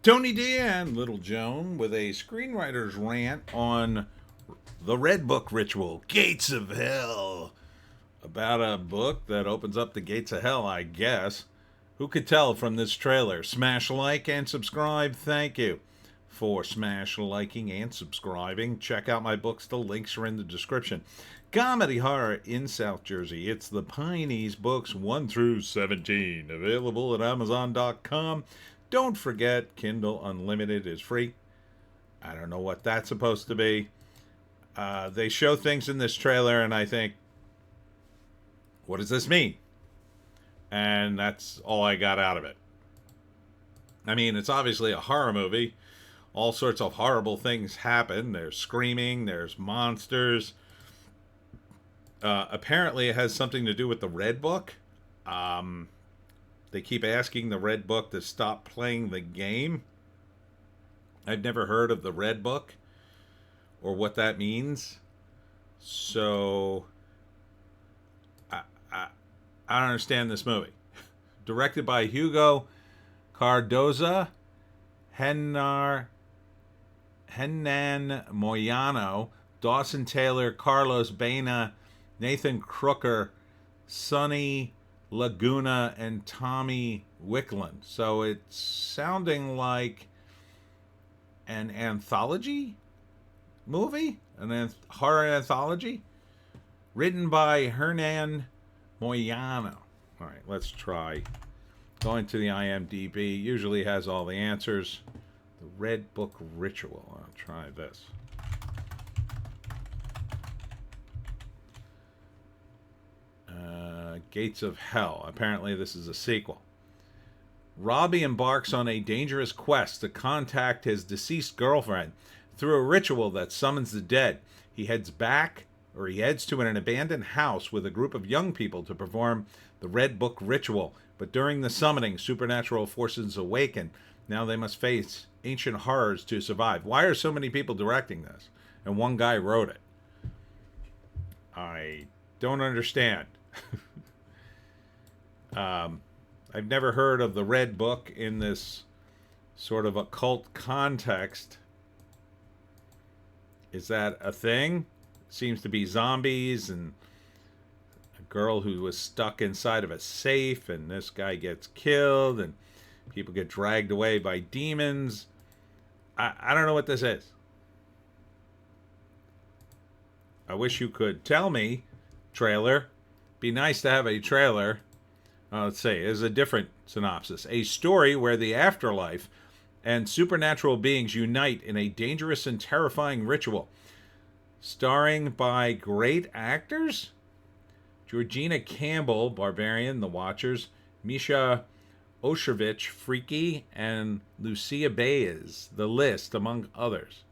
Tony D and Little Joan with a screenwriter's rant on the Red Book ritual, Gates of Hell. About a book that opens up the gates of hell, I guess. Who could tell from this trailer? Smash like and subscribe. Thank you for smash liking and subscribing. Check out my books. The links are in the description. Comedy horror in South Jersey. It's the Pineys books 1 through 17. Available at Amazon.com. Don't forget, Kindle Unlimited is free. I don't know what that's supposed to be. They show things in this trailer, and I think, what does this mean? And that's all I got out of it. I mean, it's obviously a horror movie. All sorts of horrible things happen. There's screaming, there's monsters. Apparently, it has something to do with the Red Book. They keep asking the Red Book to stop playing the game. I've never heard of the Red Book or what that means. So I don't understand this movie. Directed by Hugo Cardoza, Henan Moyano, Dawson Taylor, Carlos Baena, Nathan Crooker, Sonny Laguna, and Tommy Wickland. So it's sounding like an anthology movie? Horror anthology? Written by Hernan Moyano. All right, let's try. Going to the IMDb. Usually has all the answers. The Red Book Ritual. I'll try this. Gates of Hell. Apparently this is a sequel. Robbie embarks on a dangerous quest to contact his deceased girlfriend through a ritual that summons the dead. He heads to an abandoned house with a group of young people to perform the Red Book ritual. But during the summoning, supernatural forces awaken. Now they must face ancient horrors to survive. Why are so many people directing this? And one guy wrote it. I don't understand. I've never heard of the Red Book in this sort of occult context. Is that a thing? Seems to be zombies and a girl who was stuck inside of a safe, and this guy gets killed and people get dragged away by demons. I don't know what this is. I wish you could tell me. Trailer. Be nice to have a trailer. Let's see. There's a different synopsis. A story where the afterlife and supernatural beings unite in a dangerous and terrifying ritual. Starring by great actors? Georgina Campbell, Barbarian, The Watchers, Misha Osherovich, Freaky, and Lucia Baez, The List, among others.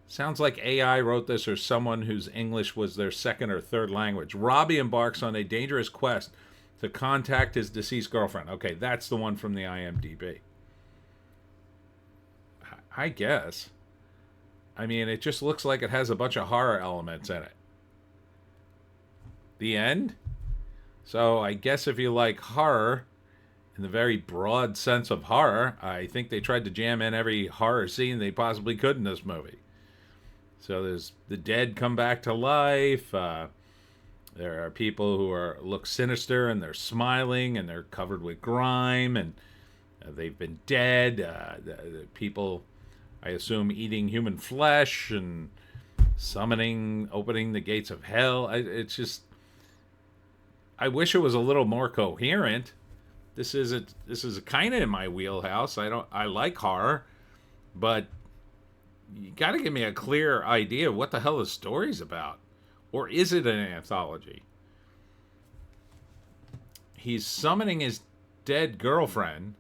Sounds like AI wrote this or someone whose English was their second or third language. Robbie embarks on a dangerous quest to contact his deceased girlfriend. Okay, that's the one from the IMDb. I guess. I mean, it just looks like it has a bunch of horror elements in it. The end? So I guess if you like horror, in the very broad sense of horror, I think they tried to jam in every horror scene they possibly could in this movie. So there's the dead come back to life. There are people who look sinister and they're smiling and they're covered with grime and they've been dead. The people, I assume, eating human flesh and opening the gates of hell. It's just, I wish it was a little more coherent. This is kind of in my wheelhouse. I like horror, but you got to give me a clear idea of what the hell the story's about. Or is it an anthology? He's summoning his dead girlfriend.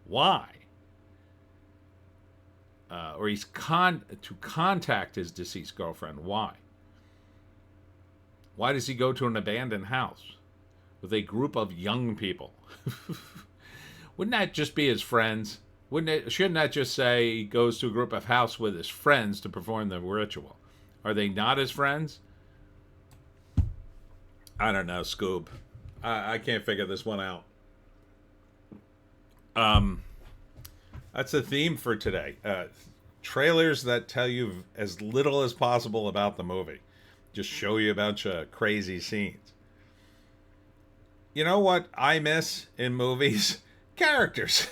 Why? Or he's to contact his deceased girlfriend. Why? Why does he go to an abandoned house with a group of young people? Wouldn't that just be his friends? Shouldn't that just say he goes to a group of house with his friends to perform the ritual? Are they not his friends? I don't know, Scoob. I can't figure this one out. That's the theme for today. Trailers that tell you as little as possible about the movie. Just show you a bunch of crazy scenes. You know what I miss in movies? Characters.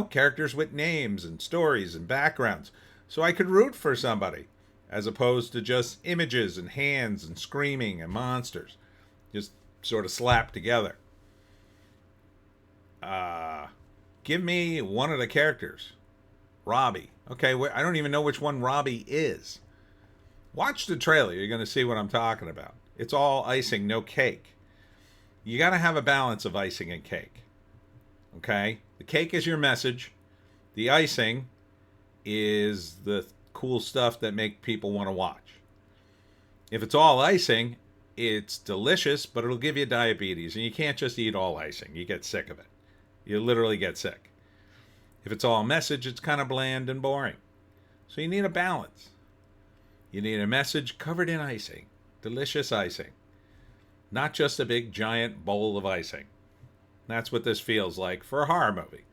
Characters with names and stories and backgrounds. So I could root for somebody, as opposed to just images and hands and screaming and monsters. Just sort of slapped together. Give me one of the characters. Robbie. Okay, I don't even know which one Robbie is. Watch the trailer. You're going to see what I'm talking about. It's all icing, no cake. You got to have a balance of icing and cake. Okay? The cake is your message. The icing is the cool stuff that make people want to watch. If it's all icing, it's delicious, but it'll give you diabetes. And you can't just eat all icing. You get sick of it. You literally get sick. If it's all message, it's kind of bland and boring. So you need a balance. You need a message covered in icing. Delicious icing. Not just a big giant bowl of icing. That's what this feels like for a horror movie.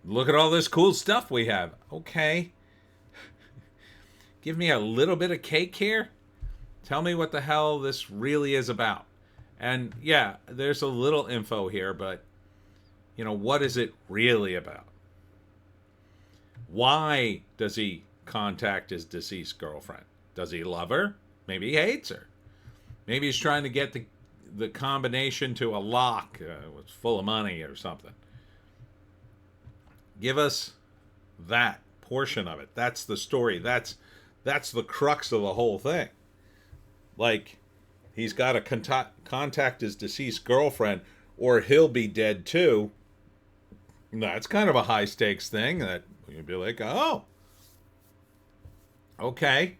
Look at all this cool stuff we have. Okay. Give me a little bit of cake here. Tell me what the hell this really is about. And yeah, there's a little info here, but what is it really about? Why does he contact his deceased girlfriend? Does he love her? Maybe he hates her. Maybe he's trying to get the combination to a lock was full of money or something. Give us that portion of it. That's the story. That's the crux of the whole thing. Like, he's got to contact his deceased girlfriend or he'll be dead too. That's kind of a high stakes thing that you'd be like, oh, okay.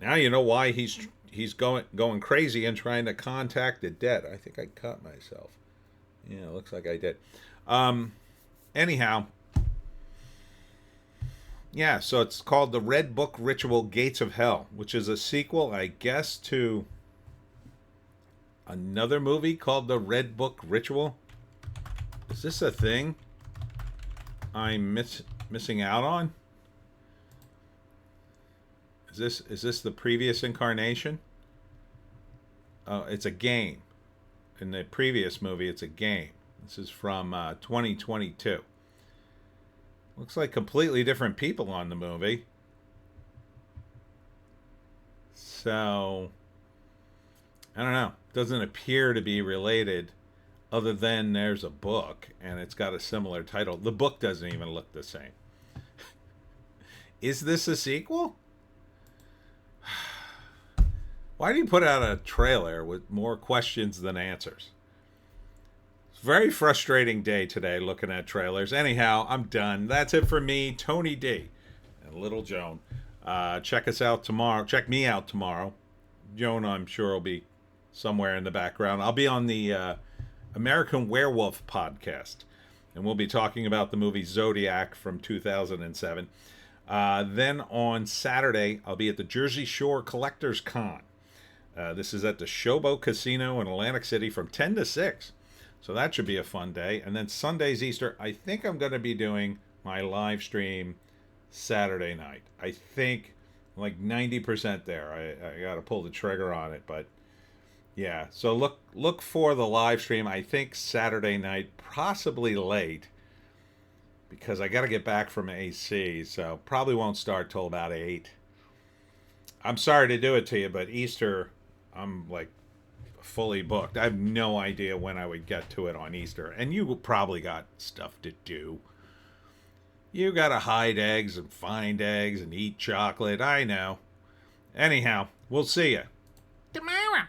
Now you know why he's going crazy and trying to contact the dead. I think I cut myself. Yeah, it looks like I did. Anyhow. Yeah, so it's called The Red Book Ritual Gates of Hell, which is a sequel, I guess, to another movie called The Red Book Ritual. Is this a thing I'm missing out on? Is this the previous incarnation? Oh, it's a game. In the previous movie, it's a game. This is from 2022. Looks like completely different people on the movie. So, I don't know. Doesn't appear to be related, other than there's a book, and it's got a similar title. The book doesn't even look the same. Is this a sequel? Why do you put out a trailer with more questions than answers? It's a very frustrating day today looking at trailers. Anyhow, I'm done. That's it for me, Tony D. and Little Joan. Check us out tomorrow. Check me out tomorrow. Joan, I'm sure, will be somewhere in the background. I'll be on the American Werewolf podcast, and we'll be talking about the movie Zodiac from 2007. Then on Saturday, I'll be at the Jersey Shore Collectors Con. This is at the Showboat Casino in Atlantic City from 10 to 6. So that should be a fun day. And then Sunday's Easter. I think I'm going to be doing my live stream Saturday night. I think like 90% there. I got to pull the trigger on it. But yeah, so look for the live stream. I think Saturday night, possibly late, because I got to get back from AC. So probably won't start till about 8. I'm sorry to do it to you, but Easter, I'm like fully booked. I have no idea when I would get to it on Easter. And you probably got stuff to do. You got to hide eggs and find eggs and eat chocolate. I know. Anyhow, we'll see you tomorrow.